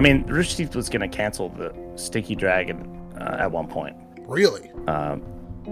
I mean, Rooster Teeth was going to cancel the Stinky Dragon at one point. Really?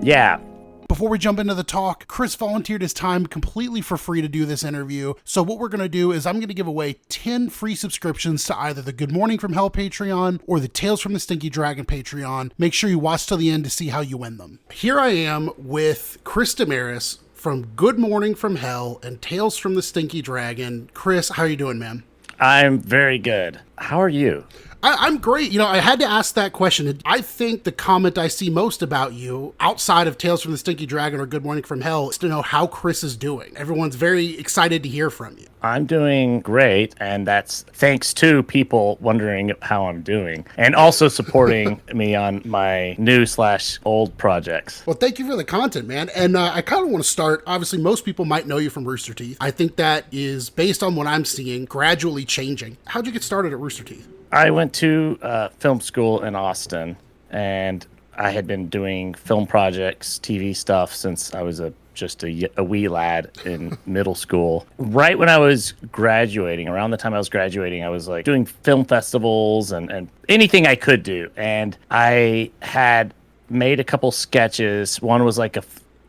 Yeah. Before we jump into the talk, Chris volunteered his time completely for free to do this interview. So what we're going to do is I'm going to give away 10 free subscriptions to either the Good Morning from Hell Patreon or the Tales from the Stinky Dragon Patreon. Make sure you watch till the end to see how you win them. Here I am with Chris Demarais from Good Morning from Hell and Tales from the Stinky Dragon. Chris, how are you doing, man? I'm very good. How are you? I'm great. You know, I had to ask that question. I think the comment I see most about you, outside of Tales from the Stinky Dragon or Good Morning from Hell, is to know how Chris is doing. Everyone's very excited to hear from you. I'm doing great, and that's thanks to people wondering how I'm doing, and also supporting me on my new/old projects. Well, thank you for the content, man. And I kind of want to start, obviously, most people might know you from Rooster Teeth. I think that is, based on what I'm seeing, gradually changing. How'd you get started at Rooster Teeth? I went to film school in Austin, and I had been doing film projects, TV stuff since I was just a wee lad in middle school. Right when I was graduating, around the time I was graduating, I was like doing film festivals and anything I could do. And I had made a couple sketches. One was like a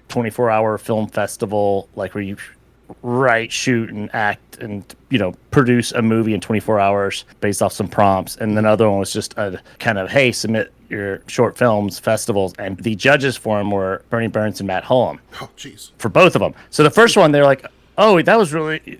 24-hour film festival, like where you write, shoot, and act and, produce a movie in 24 hours based off some prompts. And then another one was just a kind of, hey, submit your short films festivals. And the judges for them were Bernie Burns and Matt Hullum. Oh, jeez. For both of them. So the first one, they're like, oh, that was really,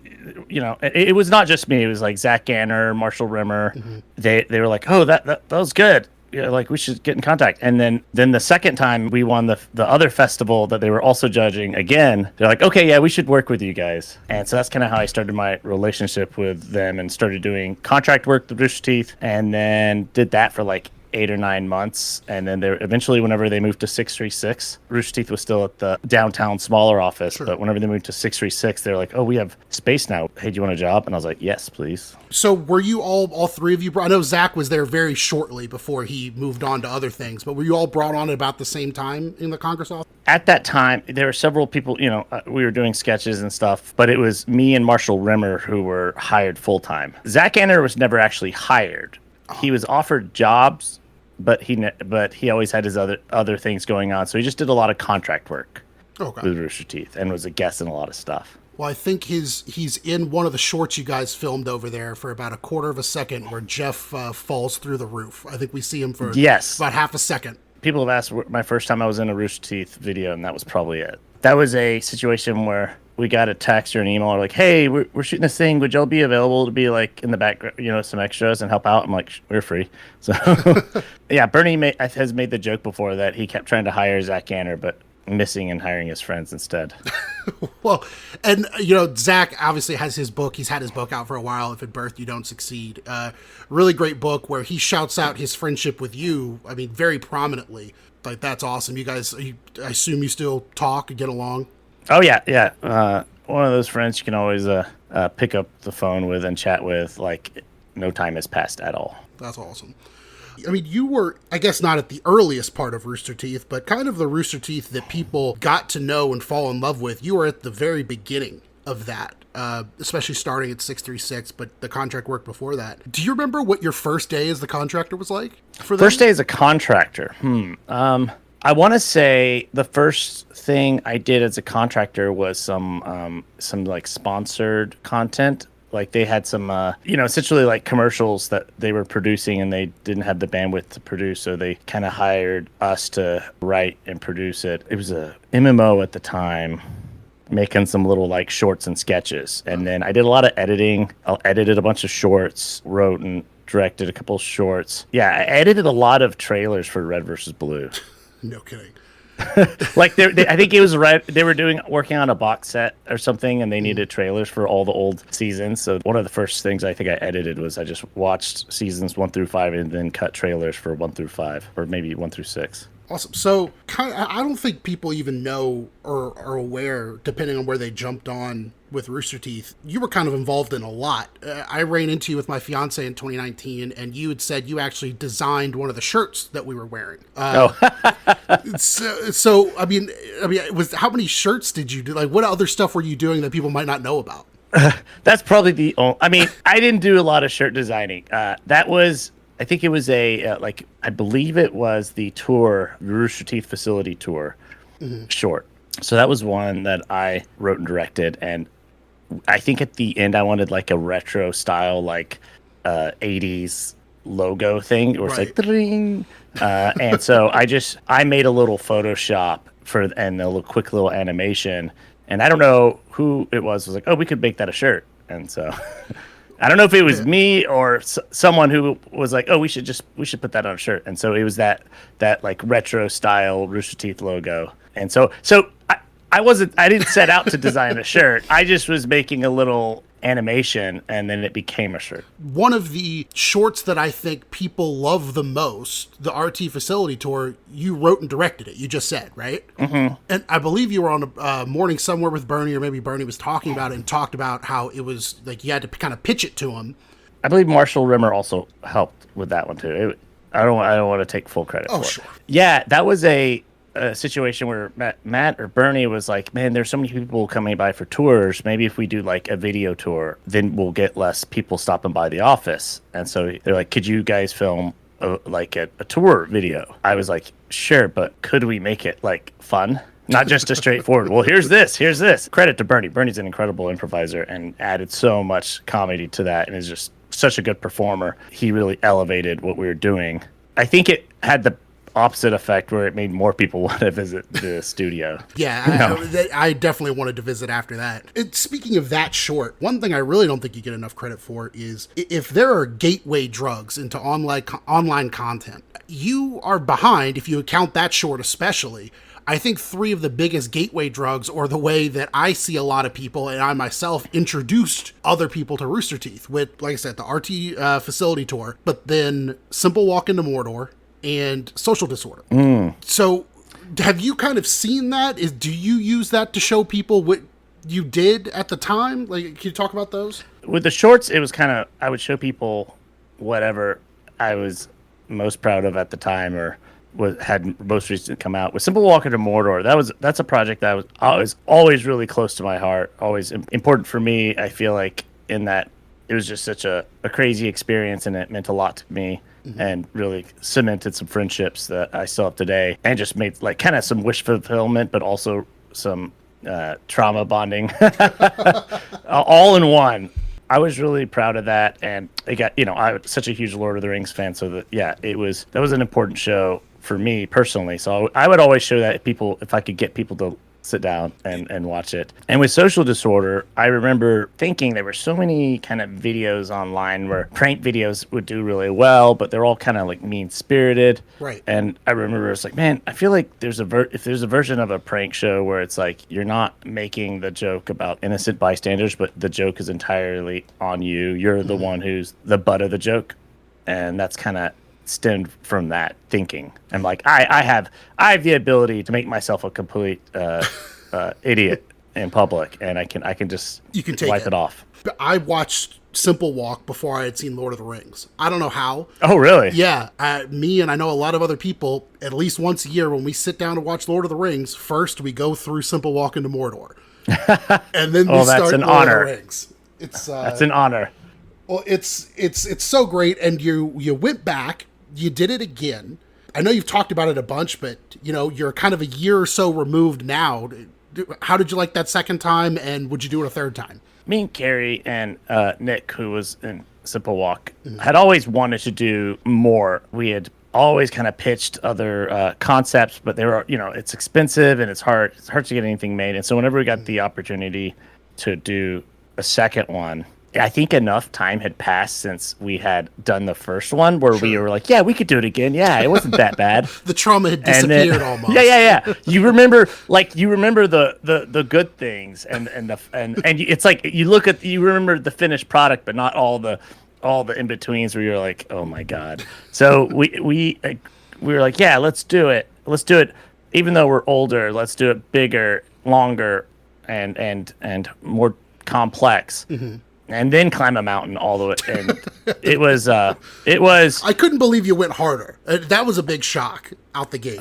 it was not just me. It was like Zach Ganner, Marshall Rimmer. Mm-hmm. They were like, oh, that was good. Like we should get in contact. And then the second time we won the other festival that they were also judging again, they're like, okay, yeah, we should work with you guys. And so that's kind of how I started my relationship with them and started doing contract work with Rooster Teeth, and then did that for like 8 or 9 months. And then eventually, whenever they moved to 636, Rooster Teeth was still at the downtown smaller office. Sure. But whenever they moved to 636, they're like, oh, we have space now. Hey, do you want a job? And I was like, yes, please. So were you all three of you, I know Zach was there very shortly before he moved on to other things, but were you all brought on at about the same time in the Congress office? At that time, there were several people, we were doing sketches and stuff, but it was me and Marshall Rimmer who were hired full time. Zach Ganner was never actually hired. He was offered jobs, but he always had his other things going on. So he just did a lot of contract work with Rooster Teeth and was a guest in a lot of stuff. Well, I think he's in one of the shorts you guys filmed over there for about a quarter of a second where Jeff falls through the roof. I think we see him for about half a second. People have asked my first time I was in a Rooster Teeth video, and that was probably it. That was a situation where we got a text or an email or like, hey, we're shooting this thing. Would y'all be available to be like in the background, some extras and help out? I'm like, we're free. So yeah, Bernie has made the joke before that he kept trying to hire Zach Ganner, but missing and hiring his friends instead. Well, and Zach obviously has his book. He's had his book out for a while. If at birth you don't succeed, really great book where he shouts out his friendship with you. I mean, very prominently. Like, that's awesome. You guys, I assume you still talk and get along. Oh yeah. One of those friends you can always pick up the phone with and chat with. Like, no time has passed at all. That's awesome. I mean, you were, I guess, not at the earliest part of Rooster Teeth, but kind of the Rooster Teeth that people got to know and fall in love with. You were at the very beginning of that, especially starting at 636, but the contract work before that. Do you remember what your first day as the contractor was like for them? First day as a contractor? I want to say the first thing I did as a contractor was some like sponsored content. Like they had some, essentially like commercials that they were producing and they didn't have the bandwidth to produce. So they kind of hired us to write and produce it. It was a MMO at the time, making some little like shorts and sketches. And then I did a lot of editing. I edited a bunch of shorts, wrote and directed a couple of shorts. Yeah, I edited a lot of trailers for Red vs. Blue. No kidding. Like I think it was right. They were working on a box set or something, and they needed trailers for all the old seasons. So one of the first things I think I edited was I just watched seasons 1 through 5 and then cut trailers for 1 through 5, or maybe 1 through 6. Awesome. So I don't think people even know or are aware, depending on where they jumped on with Rooster Teeth. You were kind of involved in a lot. I ran into you with my fiance in 2019, and you had said you actually designed one of the shirts that we were wearing. So I mean, how many shirts did you do? Like, what other stuff were you doing that people might not know about? That's probably the only. I mean, I didn't do a lot of shirt designing. That was, I think it was I believe it was the tour, Rooster Teeth facility tour short. So that was one that I wrote and directed. And I think at the end, I wanted like a retro style, like 80s logo thing, where it's like, ding. And so I made a little Photoshop and a little quick little animation. And I don't know who it was like, oh, we could make that a shirt. And so I don't know if it was me or someone who was like, oh, we should put that on a shirt. And so it was that like retro style Rooster Teeth logo. And so I didn't set out to design a shirt. I just was making a little animation, and then it became a shirt. One of the shorts that I think people love the most, the RT facility tour, you wrote and directed it. You just said, right? Mm-hmm. And I believe you were on a morning somewhere with Bernie, or maybe Bernie was talking about it and talked about how it was like you had to kind of pitch it to him. I believe Marshall Rimmer also helped with that one too. I don't want to take full credit for sure. it. Yeah, that was a situation where Matt or Bernie was like, man, there's so many people coming by for tours. Maybe if we do like a video tour, then we'll get less people stopping by the office. And so they're like, could you guys film a tour video? I was like, sure, but could we make it like fun? Not just a straightforward, well, here's this. Credit to Bernie. Bernie's an incredible improviser and added so much comedy to that and is just such a good performer. He really elevated what we were doing. I think it had the opposite effect where it made more people want to visit the studio. Yeah, I definitely wanted to visit after that. Speaking of that short, one thing I really don't think you get enough credit for is if there are gateway drugs into online content, you are behind if you account that short especially. I think 3 of the biggest gateway drugs, or the way that I see a lot of people and I myself introduced other people to Rooster Teeth with, like I said, the RT facility tour, but then Simple Walk into Mordor, and Social Disorder. So have you kind of seen that? Do you use that to show people what you did at the time? Like, can you talk about those? With the shorts, it was kind of, I would show people whatever I was most proud of at the time or had most recently come out. With Simple Walk into Mordor, that's a project that was always really close to my heart, always important for me. I feel like in that it was just such a crazy experience, and it meant a lot to me. And really cemented some friendships that I still have today, and just made like kind of some wish fulfillment, but also some trauma bonding all in one. I was really proud of that, and it got, I was such a huge Lord of the Rings fan, so that that was an important show for me personally. So I would always show that if I could get people to sit down and watch it. And with Social Disorder, I remember thinking there were so many kind of videos online where prank videos would do really well, but they're all kind of like mean-spirited. Right. And I remember it's like, man, I feel like if there's a version of a prank show where it's like you're not making the joke about innocent bystanders, but the joke is entirely on you. You're the one who's the butt of the joke. And that's kind of stemmed from that thinking. I'm like, I have the ability to make myself a complete idiot in public, and I can just wipe it off. I watched Simple Walk before I had seen Lord of the Rings. I don't know how. Oh, really? Yeah. Me and I know a lot of other people, at least once a year when we sit down to watch Lord of the Rings, first we go through Simple Walk into Mordor. And then we start Lord of the Rings. That's an honor. Well, it's so great, and you went back, you did it again. I know you've talked about it a bunch, but you're kind of a year or so removed now. How did you like that second time, and would you do it a third time? Me and Carrie and Nick, who was in Simple Walk, had always wanted to do more. We had always kind of pitched other concepts, but they were, it's expensive and it's hard to get anything made. And so whenever we got the opportunity to do a second one, I think enough time had passed since we had done the first one where we were like, yeah, we could do it again. Yeah, it wasn't that bad. The trauma had disappeared almost. Yeah. You remember the good things and it's like you remember the finished product, but not all the in-betweens where you're like, oh my God. So we were like, yeah, let's do it. Even though we're older, let's do it bigger, longer, and more complex. Mm-hmm. And then climb a mountain all the way. And it was. I couldn't believe you went harder. That was a big shock out the gate.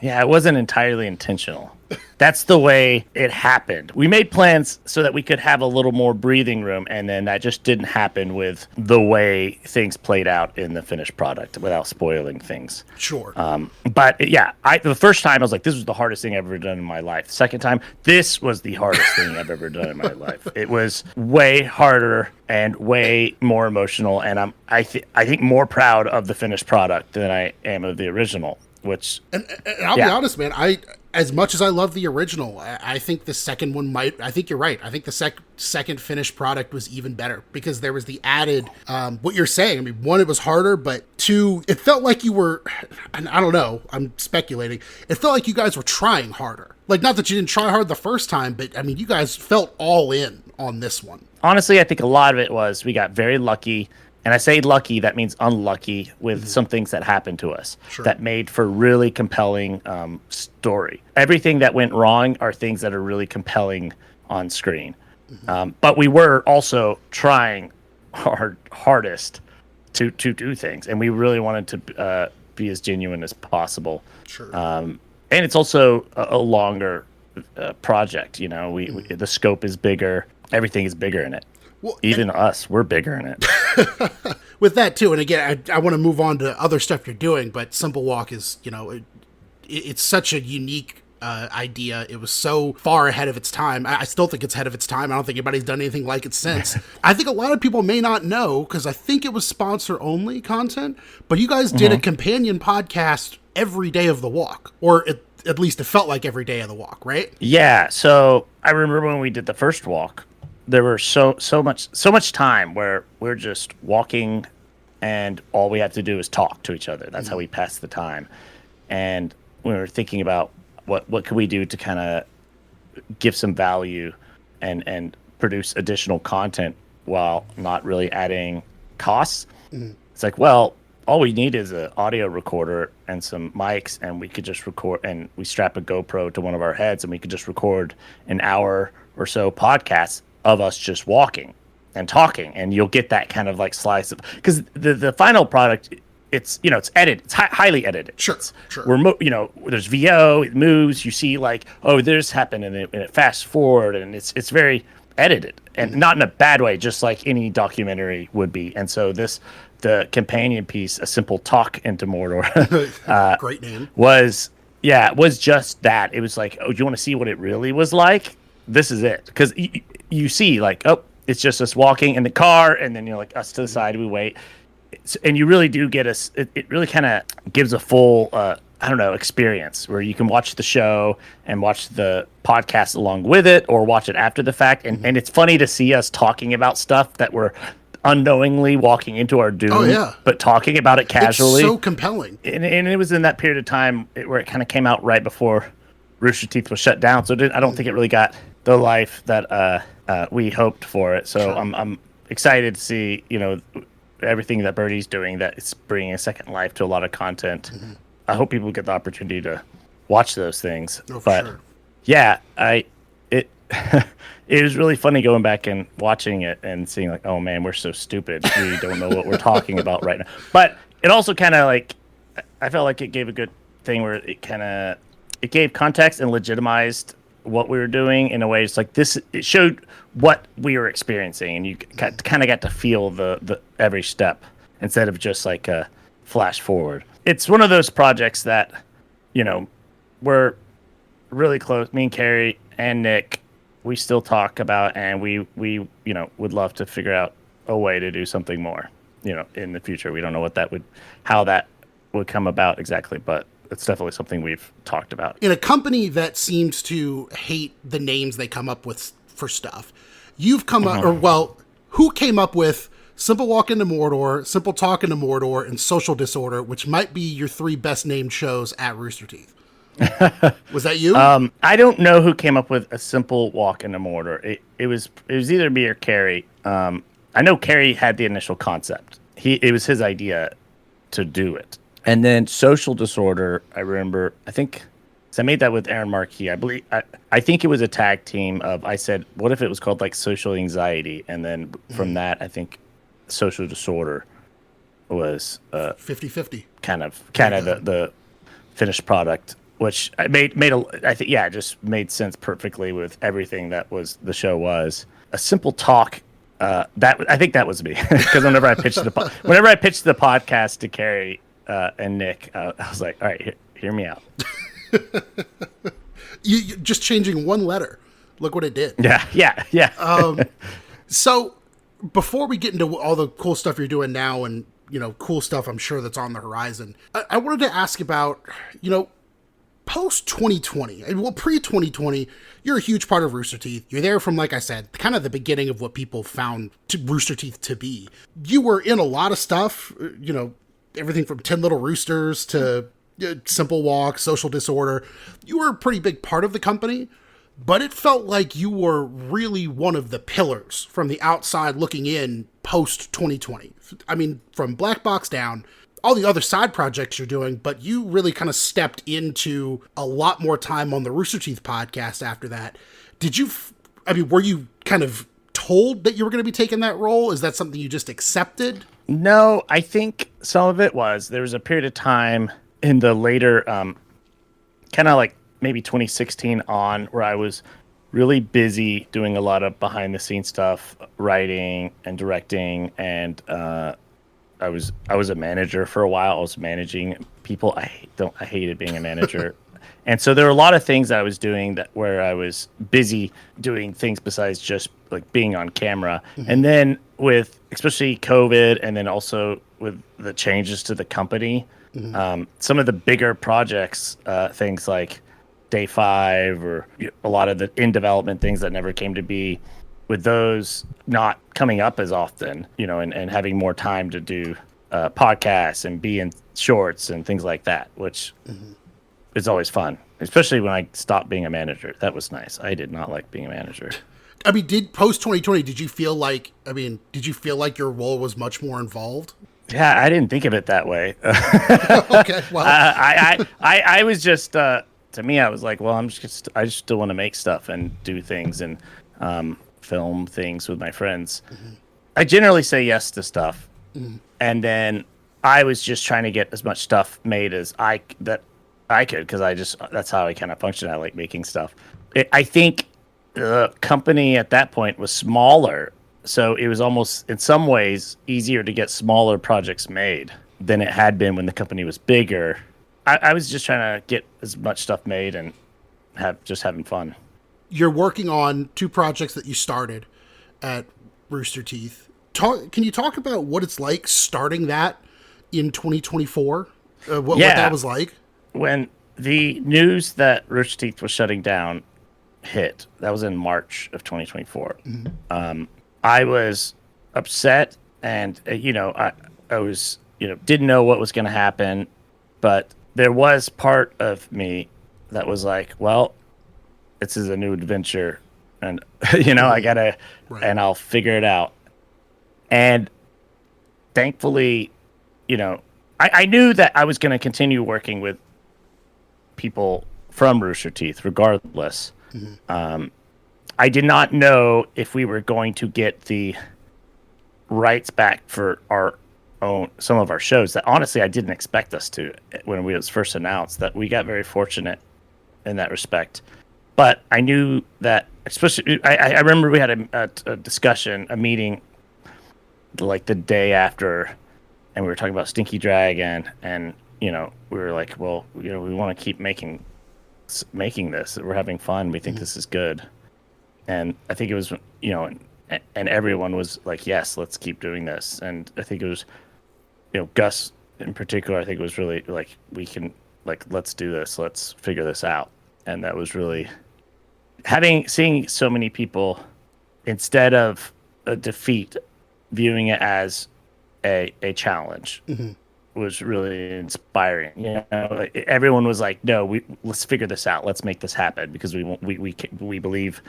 Yeah, it wasn't entirely intentional. That's the way it happened. We made plans so that we could have a little more breathing room, and then that just didn't happen with the way things played out in the finished product without spoiling things. Sure. But yeah, the first time I was like, this was the hardest thing I've ever done in my life. The second time, this was the hardest thing I've ever done in my life. It was way harder and way more emotional, and I think more proud of the finished product than I am of the original. Which and I'll be honest, man. As much as I love the original, I think the second one I think you're right. I think the second finished product was even better because there was the added, what you're saying. I mean, one, it was harder, but two, it felt like you were, and I don't know, I'm speculating. It felt like you guys were trying harder. Like, not that you didn't try hard the first time, but I mean, you guys felt all in on this one. Honestly, I think a lot of it was we got very lucky. And I say lucky, that means unlucky with some things that happened to us that made for really compelling story. Everything that went wrong are things that are really compelling on screen. But we were also trying hardest to do things. And we really wanted to be as genuine as possible. Sure. And it's also a longer project. You know, the scope is bigger. Everything is bigger in it. Well, even us, we're bigger in it. With that, too, and again, I want to move on to other stuff you're doing, but Simple Walk is, you know, it's such a unique idea. It was so far ahead of its time. I still think it's ahead of its time. I don't think anybody's done anything like it since. I think a lot of people may not know, because I think it was sponsor-only content, but you guys did a companion podcast every day of the walk, or at least it felt like every day of the walk, right? Yeah, so I remember when we did the first walk, there were so much time where we're just walking and all we have to do is talk to each other. That's how we pass the time. And we were thinking about what could we do to kind of give some value and produce additional content while not really adding costs. It's like, well, all we need is an audio recorder and some mics, and we could just record, and we strap a GoPro to one of our heads and we could just record an hour or so podcast of us just walking and talking, and you'll get that kind of like slice of, because the final product, it's, you know, it's edited, it's highly edited. Sure. We're you know, there's VO, it moves, you see like, oh, this happened, and it fast forward, and it's very edited, and not in a bad way, just like any documentary would be. And so the companion piece, A Simple Talk into Mordor, great name, was just that. It was like, oh, do you want to see what it really was like? This is it. Because you see, like, oh, it's just us walking in the car, and then, you know, like, us to the side, we wait. And you really do get it really kind of gives a full, I don't know, experience where you can watch the show and watch the podcast along with it, or watch it after the fact. And it's funny to see us talking about stuff that we're unknowingly walking into our doom, but talking about it casually. It's so compelling. And it was in that period of time where it kind of came out right before Rooster Teeth was shut down. So I don't think it really got the life that we hoped for it. So I'm excited to see, you know, everything that Birdie's doing, that it's bringing a second life to a lot of content. I hope people get the opportunity to watch those things. But yeah, it was really funny going back and watching it and seeing like, oh man, we're so stupid. We don't know what we're talking about right now. But it also kind of like, I felt like it gave a good thing where it gave context and legitimized what we were doing in a way. It's like this, it showed what we were experiencing, and you kind of got to feel the every step instead of just like a flash forward. It's one of those projects that, you know, we're really close. Me and Carrie and Nick, we still talk about, and we you know, would love to figure out a way to do something more, you know, in the future. We don't know how that would come about exactly, but it's definitely something we've talked about. In a company that seems to hate the names they come up with for stuff, you've come up, or well, who came up with Simple Walk into Mordor, Simple Talk into Mordor, and Social Disorder, which might be your three best named shows at Rooster Teeth? Was that you? I don't know who came up with A Simple Walk into Mordor. It was either me or Carrie. I know Carrie had the initial concept. It was his idea to do it. And then Social Disorder, I remember, I think, so I made that with Aaron Markey. I think it was a tag team of, I said, what if it was called like Social Anxiety? And then from that, I think Social Disorder was 50-50. kind of the finished product which I think it just made sense perfectly with everything that was the show was a simple talk. That I think that was me because whenever I pitched the podcast to Carrie and Nick, I was like, all right, hear me out. You just changing one letter. Look what it did. Yeah. So before we get into all the cool stuff you're doing now and, cool stuff I'm sure that's on the horizon, I wanted to ask about, post 2020, well, pre 2020, you're a huge part of Rooster Teeth. You're there from, like I said, kind of the beginning of what people found Rooster Teeth to be. You were in a lot of stuff, everything from 10 Little Roosters to Simple Walk, Social Disorder. You were a pretty big part of the company, but it felt like you were really one of the pillars from the outside looking in post 2020. I mean, from Black Box down, all the other side projects you're doing, but you really kind of stepped into a lot more time on the Rooster Teeth podcast after that. Were you kind of told that you were going to be taking that role? Is that something you just accepted? No, I think some of it was, there was a period of time in the later, kind of like maybe 2016 on, where I was really busy doing a lot of behind the scenes stuff, writing and directing, and I was a manager for a while. I was managing people. I hated being a manager. And so there were a lot of things that I was doing where I was busy doing things besides just like being on camera. Mm-hmm. And then with especially COVID, and then also with the changes to the company, mm-hmm. Some of the bigger projects, things like Day 5 or a lot of the in development things that never came to be, with those not coming up as often, and having more time to do podcasts and be in shorts and things like that, which mm-hmm. is always fun, especially when I stopped being a manager. That was nice. I did not like being a manager. I mean, post 2020, did you feel like your role was much more involved? Yeah, I didn't think of it that way. Okay, well, I was just to me, I was like, well, I just still want to make stuff and do things and film things with my friends. Mm-hmm. I generally say yes to stuff, mm-hmm. and then I was just trying to get as much stuff made as I could, because that's how I kind of function. I like making stuff. I think the company at that point was smaller, so it was almost in some ways easier to get smaller projects made than it had been when the company was bigger. I was just trying to get as much stuff made and having fun. You're working on 2 projects that you started at Rooster Teeth. Can you talk about what it's like starting that in 2024? What that was like? When the news that Rooster Teeth was shutting down hit, that was in March of 2024. Mm-hmm. I was upset, and I was didn't know what was going to happen, but there was part of me that was like, well, this is a new adventure, and I gotta, right. And I'll figure it out. And thankfully, I knew that I was going to continue working with people from Rooster Teeth regardless. Mm-hmm. I did not know if we were going to get the rights back for some of our shows that honestly I didn't expect us to when it was first announced. That we got very fortunate in that respect. But I knew that, especially, I remember we had a discussion, a meeting, like the day after, and we were talking about Stinky Dragon, and we were like, well, we want to keep making this. We're having fun. We think mm-hmm. this is good, and I think it was, and everyone was like, yes, let's keep doing this. And I think it was, Gus in particular, I think it was really like, we can, like, let's do this, let's figure this out. And that was really seeing so many people, instead of a defeat, viewing it as a challenge, mm-hmm. was really inspiring. Everyone was like, no, let's figure this out. Let's make this happen, because we believe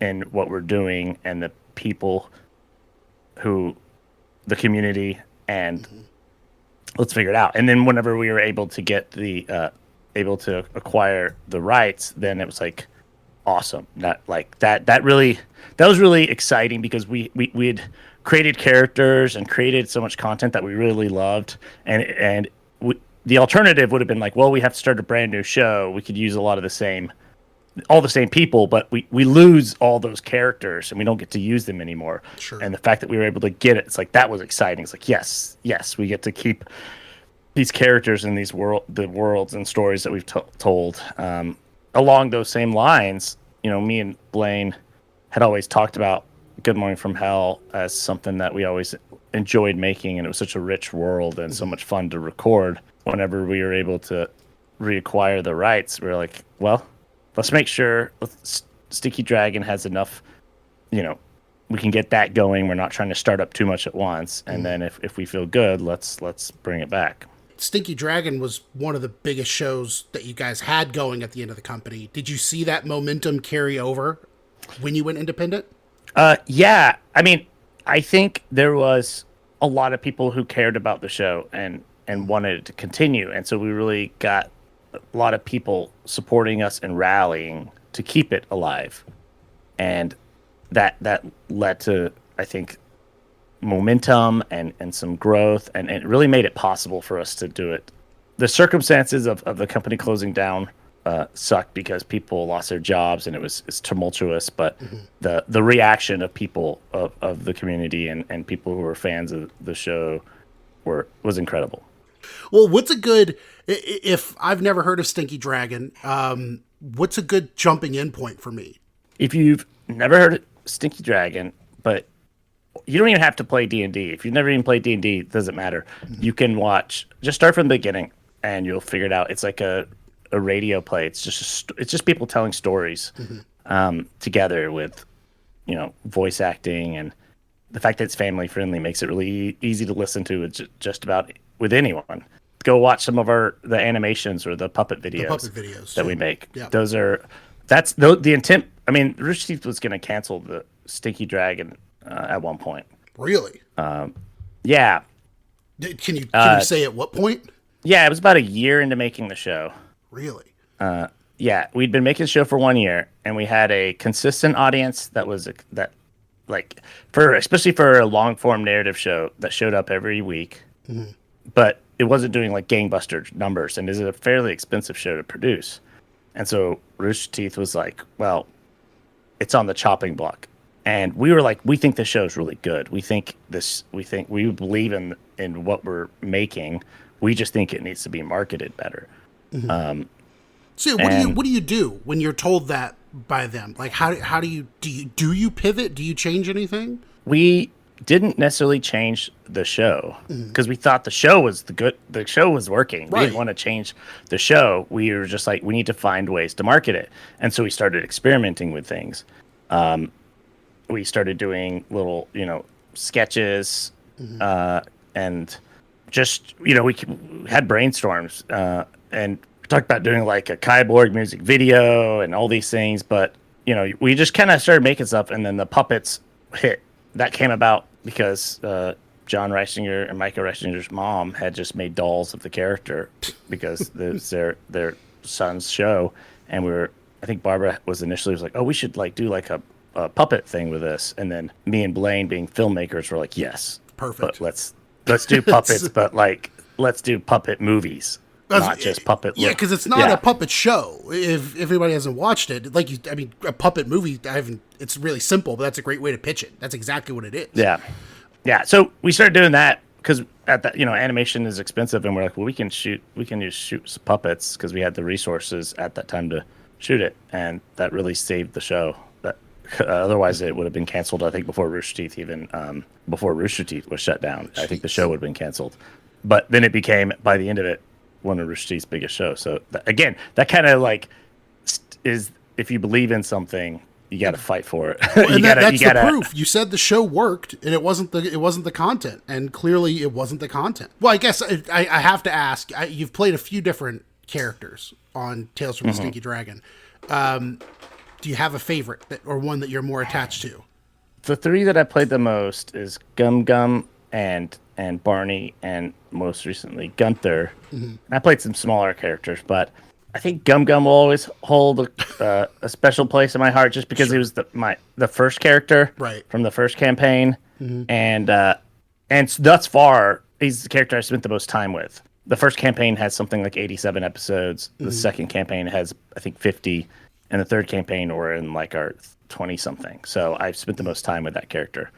in what we're doing and the people the community, and mm-hmm. let's figure it out. And then whenever we were able to get able to acquire the rights, then it was like awesome. That was really exciting, because we had created characters and created so much content that we really loved, and the alternative would have been like, well, we have to start a brand new show. We could use a lot of all the same people, but we lose all those characters and we don't get to use them anymore. Sure. And the fact that we were able to get it, it's like, that was exciting. It's like, yes, we get to keep these characters in the worlds and stories that we've told. Along those same lines, me and Blaine had always talked about Good Morning from Hell as something that we always enjoyed making, and it was such a rich world and so much fun to record. Whenever we were able to reacquire the rights, we were like, well, let's make sure Stinky Dragon has enough, we can get that going. We're not trying to start up too much at once. And then if we feel good, let's bring it back. Stinky Dragon was one of the biggest shows that you guys had going at the end of the company. Did you see that momentum carry over when you went independent? Yeah. I mean, I think there was a lot of people who cared about the show and wanted it to continue. And so we really got a lot of people supporting us and rallying to keep it alive. And that led to, I think, momentum and some growth, and it really made it possible for us to do it. The circumstances of the company closing down sucked because people lost their jobs and it's tumultuous, but the reaction of people of the community and people who were fans of the show was incredible. Well, what's a good, if I've never heard of Stinky Dragon, what's a good jumping in point for me? If you've never heard of Stinky Dragon, but you don't even have to play D&D. If you've never even played D&D, it doesn't matter. You can just start from the beginning and you'll figure it out. It's like a radio play. It's just people telling stories together with, voice acting, and the fact that it's family friendly makes it really easy to listen to just about with anyone. Go watch some of the animations or the puppet videos that we make. Yeah. That's the intent. I mean, Rooster Teeth was going to cancel the Stinky Dragon at one point. Really? Yeah. Can you say at what point? Yeah, it was about a year into making the show. Really? Yeah, we'd been making the show for 1 year, and we had a consistent audience especially for a long form narrative show that showed up every week. Mm-hmm. But it wasn't doing like gangbuster numbers, and is a fairly expensive show to produce. And so Rooster Teeth was like, well, it's on the chopping block. And we were like, we think this show is really good. We believe in what we're making. We just think it needs to be marketed better. Mm-hmm. So what do you do when you're told that by them? Like, how do you pivot? Do you change anything? We didn't necessarily change the show because we thought the show was working. Right. We didn't want to change the show. We were just like, we need to find ways to market it. And so we started experimenting with things. We started doing little, sketches, and just, we had brainstorms, and we talked about doing like a Kyborg music video and all these things. But, we just kind of started making stuff, and then the puppets hit. That came about because John Reisinger and Micah Reisinger's mom had just made dolls of the character because it's their son's show, and I think Barbara was like, oh, we should like do like a puppet thing with this, and then me and Blaine, being filmmakers, were like, yes, perfect. But let's do puppets, but like let's do puppet movies, not just puppet. Yeah, because it's not a puppet show. If anybody hasn't watched it, a puppet movie, it's really simple, but that's a great way to pitch it. That's exactly what it is. Yeah. So we started doing that because at that, animation is expensive, and we're like, well, we can shoot some puppets because we had the resources at that time to shoot it, and that really saved the show. That otherwise it would have been canceled. I think before Rooster Teeth was shut down. Jeez. I think the show would have been canceled. But then it became, by the end of it, one of Rooster Teeth's biggest shows. So again, that kind of like is, if you believe in something, you got to fight for it. Well, that's the proof. You said the show worked, and it wasn't the content, and clearly it wasn't the content. Well, I guess I have to ask. You've played a few different characters on Tales from the Stinky Dragon. Do you have a favorite or one that you're more attached to? The three that I played the most is Gum Gum and Barney, and most recently Gunther. Mm-hmm. I played some smaller characters, but I think Gum Gum will always hold a special place in my heart, just because he was the first character from the first campaign, and thus far he's the character I spent the most time with. the first campaign has something like 87 episodes. The second campaign has, I think, 50. And the third campaign, we're in like our 20 something. So I've spent the most time with that character.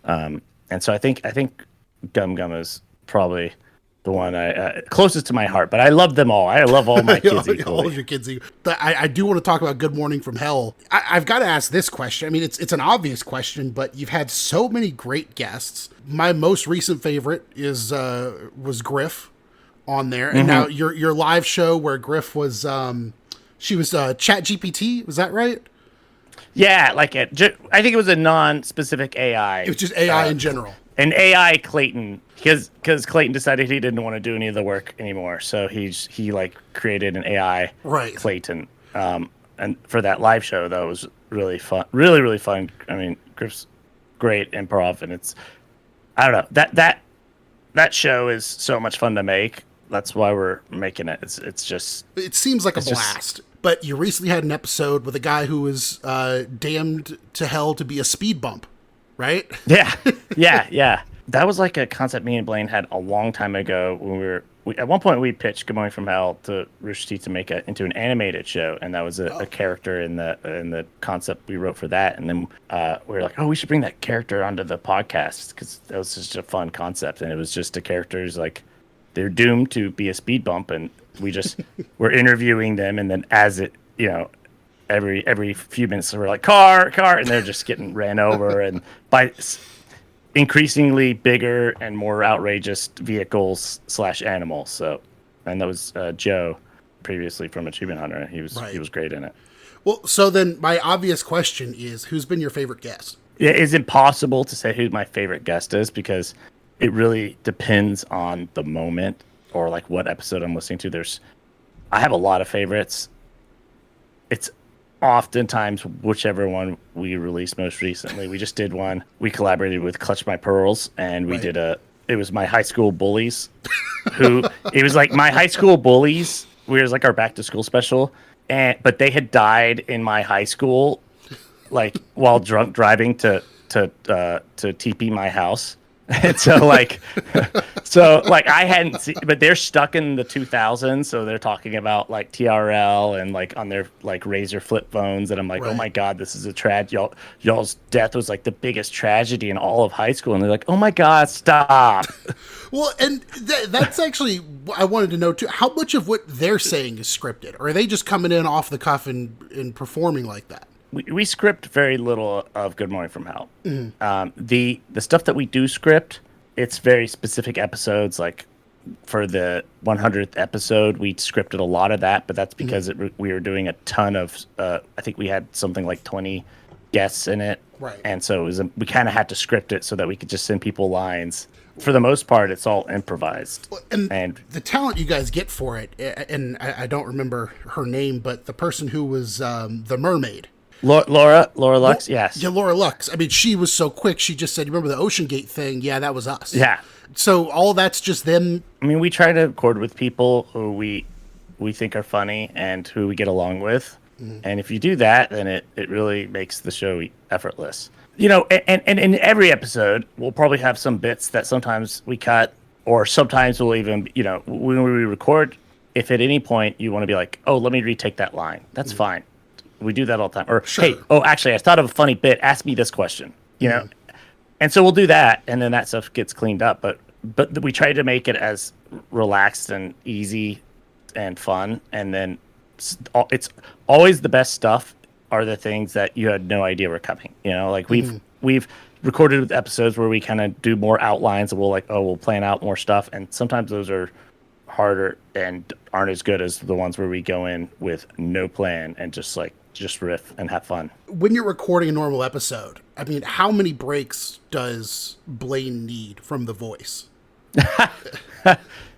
And so I think Gum Gum is probably the one closest to my heart, but I love them all. I love all my kids equally. All of your kids. I do want to talk about Good Morning from Hell. I've got to ask this question. I mean, it's an obvious question, but you've had so many great guests. My most recent favorite was Griff on there, and now your live show where Griff was she was Chat GPT. Was that right? Yeah, like I think it was a non-specific AI. It was just AI in general. An AI Clayton, because Clayton decided he didn't want to do any of the work anymore, so he like created an AI Clayton. And for that live show, that was really fun, really fun. I mean, Griff's great improv, and I don't know, that show is so much fun to make. That's why we're making it. It seems like a blast. But you recently had an episode with a guy who was damned to hell to be a speed bump, right? Yeah. That was like a concept me and Blaine had a long time ago when at one point we pitched Good Morning from Hell to Rooster Teeth to make it into an animated show, and that was a character in the concept we wrote for that. And then we were like, oh, we should bring that character onto the podcast because that was just a fun concept, and it was just a character who's like, they're doomed to be a speed bump, and we just we're interviewing them, and then as it, every few minutes we're like car, and they're just getting ran over, and by increasingly bigger and more outrageous vehicles / animals. So, and that was Joe, previously from Achievement Hunter. He was great in it. Well, so then my obvious question is, who's been your favorite guest? Yeah, it's impossible to say who my favorite guest is because it really depends on the moment or like what episode I'm listening to. I have a lot of favorites. It's oftentimes whichever one we released most recently. We just did one. We collaborated with Clutch My Pearls, and we did it was my high school bullies it was like my high school bullies. We was like our back to school special, but they had died in my high school, like while drunk driving to TP my house. And so like I hadn't seen, but they're stuck in the 2000s, so they're talking about like TRL and like on their like Razor flip phones, and I'm like, oh my god, this is a y'all's death was like the biggest tragedy in all of high school, and they're like, oh my god, stop. Well, and that's actually I wanted to know too. How much of what they're saying is scripted, or are they just coming in off the cuff and performing like that? We script very little of Good Morning from Hell. The stuff that we do script, it's very specific episodes. Like for the 100th episode, we scripted a lot of that, but that's because we were doing a ton of. I think we had something like 20 guests in it, right? And so we kind of had to script it so that we could just send people lines. For the most part, it's all improvised. And the talent you guys get for it, and I don't remember her name, but the person who was the mermaid. Laura Lux, yes. Yeah, Laura Lux. I mean, she was so quick. She just said, "You remember the Ocean Gate thing? Yeah, that was us." Yeah. So all that's just them. I mean, we try to record with people who we think are funny and who we get along with. And if you do that, then it really makes the show effortless. And in every episode, we'll probably have some bits that sometimes we cut, or sometimes we'll even, when we record, if at any point you want to be like, oh, let me retake that line, that's fine. We do that all the time. Or, hey, actually, I thought of a funny bit. Ask me this question, know? And so we'll do that, and then that stuff gets cleaned up. But we try to make it as relaxed and easy and fun. And then it's always the best stuff are the things that you had no idea were coming. Like we've recorded episodes where we kind of do more outlines, and we'll plan out more stuff. And sometimes those are harder and aren't as good as the ones where we go in with no plan and just riff and have fun. When you're recording a normal episode, I mean, how many breaks does Blaine need from the voice?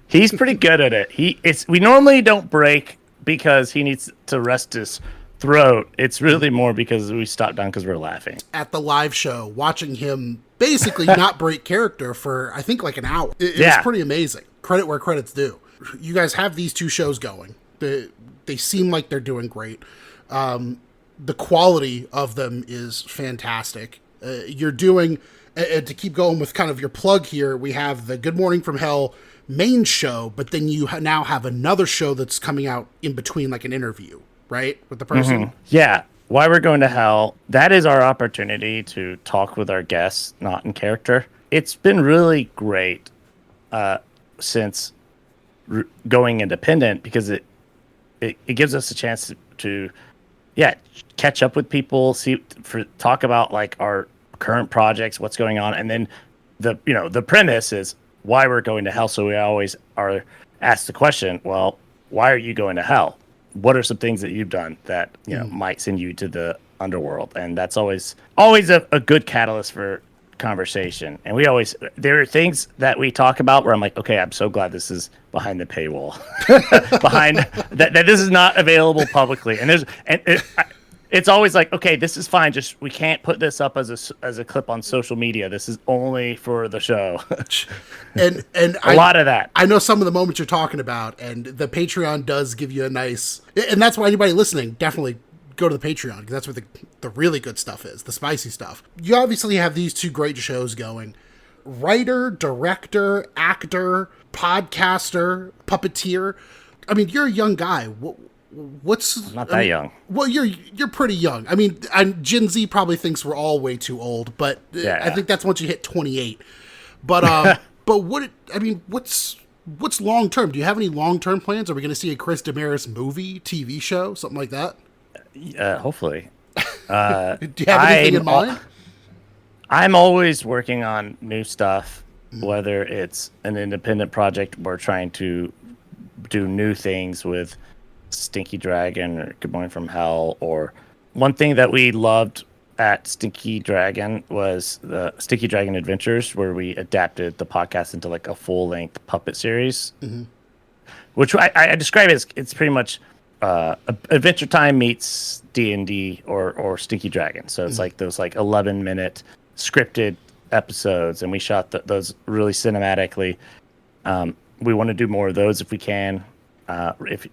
He's pretty good at it. We normally don't break because he needs to rest his throat. It's really more because we stopped down because we're laughing. At the live show, watching him basically not break character for, I think, like an hour. It was pretty amazing. Credit where credit's due. You guys have these two shows going. They seem like they're doing great. The quality of them is fantastic. You're doing, and to keep going with kind of your plug here, we have the Good Morning from Hell main show, but then you now have another show that's coming out in between, like an interview, right, with the person. Yeah. Why We're Going to Hell. That is our opportunity to talk with our guests, not in character. It's been really great since going independent, because it gives us a chance to catch up with people, talk about like our current projects, what's going on, and then the premise is why we're going to hell. So we always are asked the question, well, why are you going to hell? What are some things that you've done that might send you to the underworld? And that's always a good catalyst for conversation. And there are things that we talk about where I'm like, okay, I'm so glad this is behind the paywall, behind that this is not available publicly. And it's always like, okay, this is fine. Just we can't put this up as a clip on social media. This is only for the show. and a lot of that. I know some of the moments you're talking about, and the Patreon does give you a nice. And that's why anybody listening, definitely go to the Patreon, because that's where the really good stuff is, the spicy stuff. You obviously have these two great shows going. Writer, director, actor, podcaster, puppeteer. I mean, you're a young guy. I'm not that young. Well, you're pretty young. I mean, Gen Z probably thinks we're all way too old, but I think that's once you hit 28. But what's long term? Do you have any long term plans? Are we going to see a Chris Demarais movie, TV show, something like that? Hopefully. Do you have anything in mind? I'm always working on new stuff, whether it's an independent project or trying to do new things with Stinky Dragon or Good Morning from Hell. Or one thing that we loved at Stinky Dragon was the Stinky Dragon Adventures, where we adapted the podcast into like a full-length puppet series, which I describe as it's pretty much Adventure Time meets D&D or Stinky Dragon. So it's like those like 11-minute scripted episodes, and we shot those really cinematically. We want to do more of those if we can. If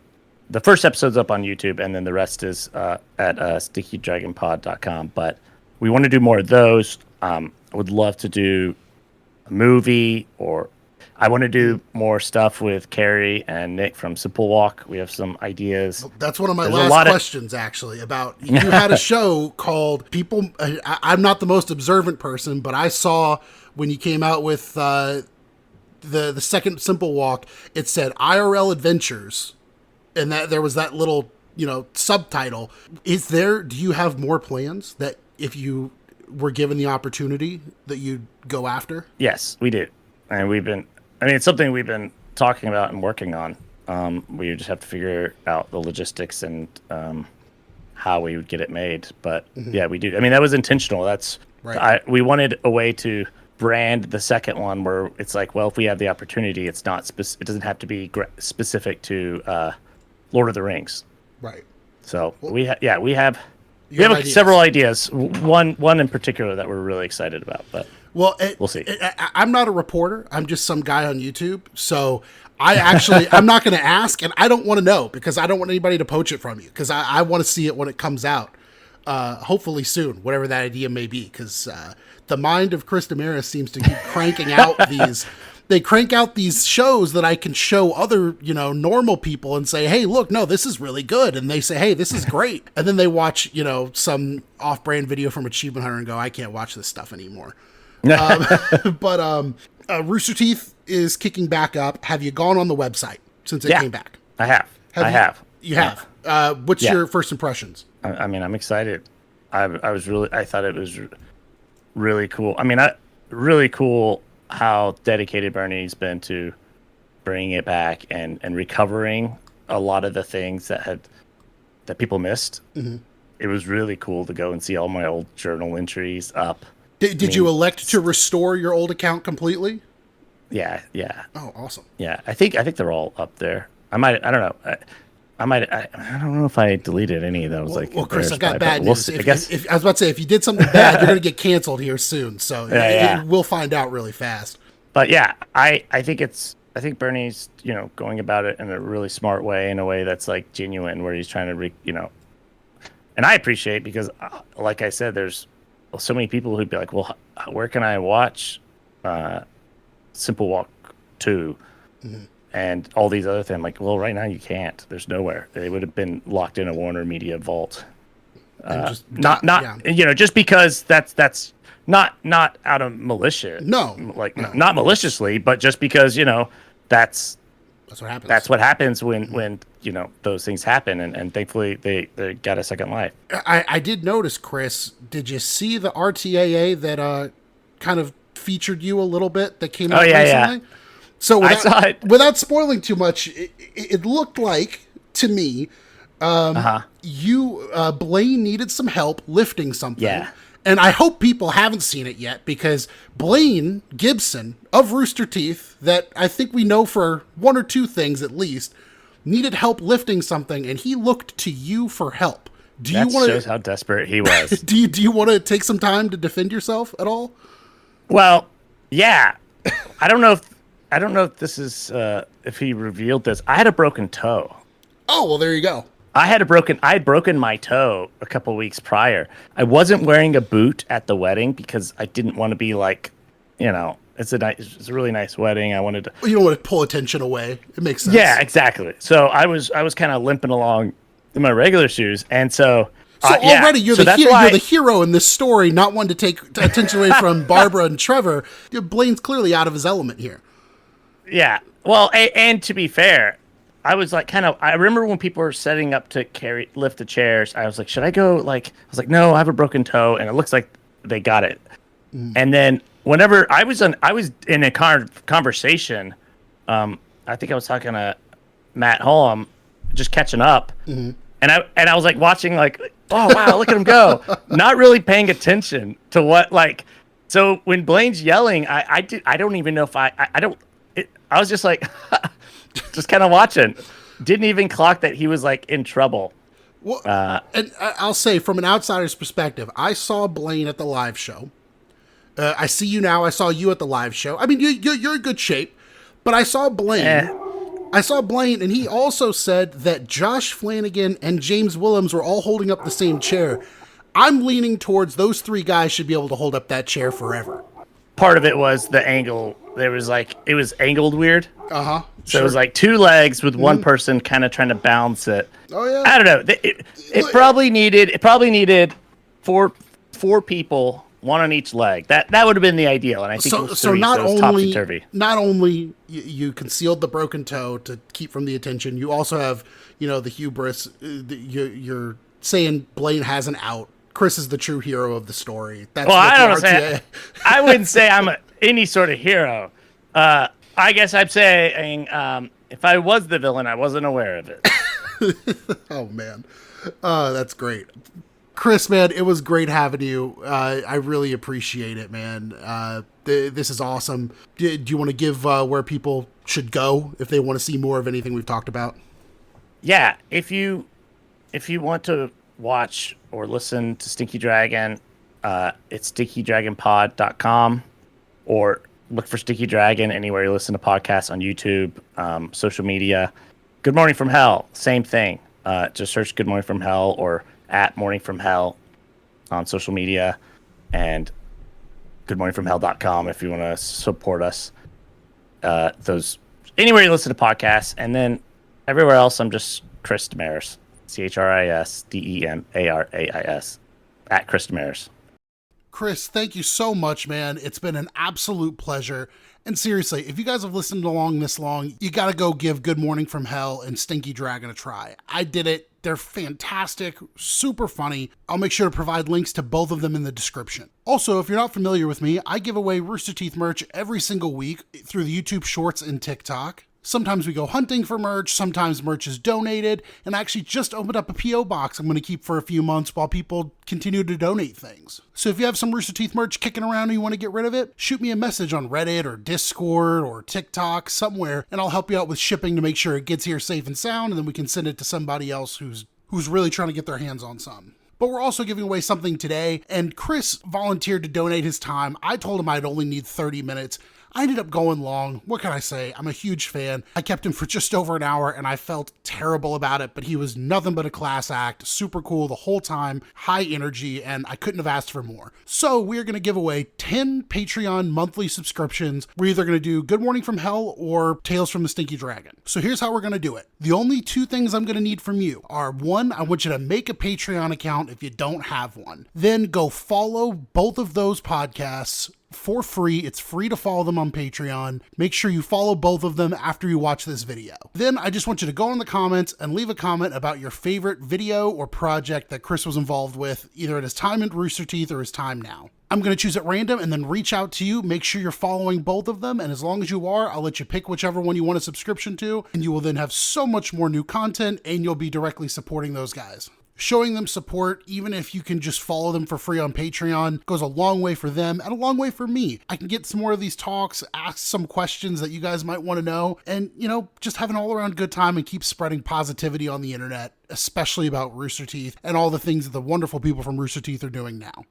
the first episode's up on YouTube, and then the rest is at stinkydragonpod.com. But we want to do more of those. I would love to do a movie, or I want to do more stuff with Carrie and Nick from Simple Walk. We have some ideas. That's one of my last questions, actually, about you had a show called People. I'm not the most observant person, but I saw when you came out with the second Simple Walk, it said IRL Adventures, and that there was that little subtitle. Do you have more plans that if you were given the opportunity that you'd go after? Yes, we do, and it's something we've been talking about and working on. We just have to figure out the logistics and how we would get it made. But yeah, we do. I mean, that was intentional. That's right. We wanted a way to brand the second one where it's like, well, if we have the opportunity, it's not it doesn't have to be specific to Lord of the Rings. Right. So we have several ideas. One in particular that we're really excited about, but. Well, we'll see. I'm not a reporter. I'm just some guy on YouTube. So I'm not going to ask, and I don't want to know, because I don't want anybody to poach it from you, because I want to see it when it comes out, hopefully soon, whatever that idea may be, because the mind of Chris Demarais seems to keep cranking out these. They crank out these shows that I can show other, normal people and say, hey, look, no, this is really good. And they say, hey, this is great. And then they watch, some off-brand video from Achievement Hunter and go, I can't watch this stuff anymore. But Rooster Teeth is kicking back up. Have you gone on the website since it came back? I have. You have. What's your first impressions? I mean, I'm excited. I thought it was really cool. I mean, really cool how dedicated Bernie's been to bringing it back and recovering a lot of the things that people missed. It was really cool to go and see all my old journal entries up. Did you elect to restore your old account completely? Yeah. Oh, awesome. Yeah, I think they're all up there. I don't know. I don't know if I deleted any of those. Well, Chris, I've got bad news. I was about to say, if you did something bad, you're going to get canceled here soon. So we'll find out really fast. But yeah, I think Bernie's going about it in a really smart way, in a way that's like genuine, where he's trying to and I appreciate, because like I said, there's so many people who'd be like, well, where can I watch Simple Walk 2? and all these other things. I'm like, well, right now you can't. There's nowhere. They would have been locked in a Warner Media vault. Not just because that's not out of militia. No, not maliciously, but just because that's what happens. That's what happens when those things happen, and thankfully they got a second life. I did notice, Chris. Did you see the RTAA that kind of featured you a little bit that came out recently? Yeah. So I saw it. Without spoiling too much, it looked like to me you Blaine needed some help lifting something. Yeah. And I hope people haven't seen it yet, because Blaine Gibson of Rooster Teeth, that I think we know for one or two things at least, needed help lifting something, and he looked to you for help. That shows how desperate he was. Do you want to take some time to defend yourself at all? Well, yeah. I don't know if this is if he revealed this. I had a broken toe. Oh, well, there you go. I had broken my toe a couple weeks prior. I wasn't wearing a boot at the wedding because I didn't want to be like, it's a really nice wedding. I wanted to. You don't want to pull attention away. It makes sense. Yeah, exactly. So I was kind of limping along in my regular shoes, and so. So already you're the hero in this story, not one to take attention away from Barbara and Trevor. Blaine's clearly out of his element here. Yeah. Well, and to be fair, I was like I remember when people were setting up to lift the chairs, I was like, should I go? I was like, no, I have a broken toe, and it looks like they got it. And then whenever I was in a conversation, I think I was talking to Matt Holm, just catching up, and I was like watching oh wow, look at him go, not really paying attention to what So when Blaine's yelling, I don't even know if I was just like, just kind of watching. Didn't even clock that he was in trouble. Well, and I'll say from an outsider's perspective, I saw Blaine at the live show. I see you now. I saw you at the live show. I mean, you're in good shape, but I saw Blaine. I saw Blaine, and he also said that Josh Flanagan and James Willems were all holding up the same chair. I'm leaning towards those three guys should be able to hold up that chair forever. Part of it was the angle. There was it was angled weird. So sure. It was two legs with one person kind of trying to balance it. Oh yeah. I don't know. It probably needed four people, one on each leg. That would have been the ideal, and I think it was three, so it was topsy-turvy. Not only you concealed the broken toe to keep from the attention, you also have the hubris. You're saying Blaine has an out. Chris is the true hero of the story. That's I wouldn't say I'm any sort of hero. I guess I'm saying if I was the villain, I wasn't aware of it. Oh man, that's great. Chris, man, it was great having you. I really appreciate it, man. This is awesome. Do you want to give where people should go if they want to see more of anything we've talked about? Yeah, if you want to watch or listen to Stinky Dragon, it's stinkydragonpod.com, or look for Stinky Dragon anywhere you listen to podcasts on YouTube, social media. Good Morning from Hell, same thing. Just search Good Morning from Hell or @Morning from Hell on social media, and goodmorningfromhell.com if you want to support us. Those anywhere you listen to podcasts, and then everywhere else, I'm just Chris Demarais, ChrisDemarais @Chris Demarais. Chris, thank you so much, man. It's been an absolute pleasure. And seriously, if you guys have listened along this long, you got to go give Good Morning from Hell and Stinky Dragon a try. I did it. They're fantastic, super funny. I'll make sure to provide links to both of them in the description. Also, if you're not familiar with me, I give away Rooster Teeth merch every single week through the YouTube Shorts and TikTok. Sometimes we go hunting for merch, sometimes merch is donated, and I actually just opened up a P.O. box I'm going to keep for a few months while people continue to donate things. So if you have some Rooster Teeth merch kicking around and you want to get rid of it, shoot me a message on Reddit or Discord or TikTok, somewhere, and I'll help you out with shipping to make sure it gets here safe and sound, and then we can send it to somebody else who's really trying to get their hands on some. But we're also giving away something today, and Chris volunteered to donate his time. I told him I'd only need 30 minutes. I ended up going long. What can I say? I'm a huge fan. I kept him for just over an hour and I felt terrible about it, but he was nothing but a class act, super cool the whole time, high energy, and I couldn't have asked for more. So we're going to give away 10 Patreon monthly subscriptions. We're either going to do Good Morning from Hell or Tales from the Stinky Dragon. So here's how we're going to do it. The only two things I'm going to need from you are, one, I want you to make a Patreon account if you don't have one. Then go follow both of those podcasts for free. It's free to follow them on Patreon. Make sure you follow both of them after you watch this video. Then I just want you to go in the comments and leave a comment about your favorite video or project that Chris was involved with, either at his time at Rooster Teeth or his time now. I'm going to choose at random and then reach out to you. Make sure you're following both of them. And as long as you are, I'll let you pick whichever one you want a subscription to. And you will then have so much more new content and you'll be directly supporting those guys. Showing them support, even if you can just follow them for free on Patreon, goes a long way for them and a long way for me. I can get some more of these talks, ask some questions that you guys might want to know, and, just have an all-around good time and keep spreading positivity on the internet, especially about Rooster Teeth and all the things that the wonderful people from Rooster Teeth are doing now.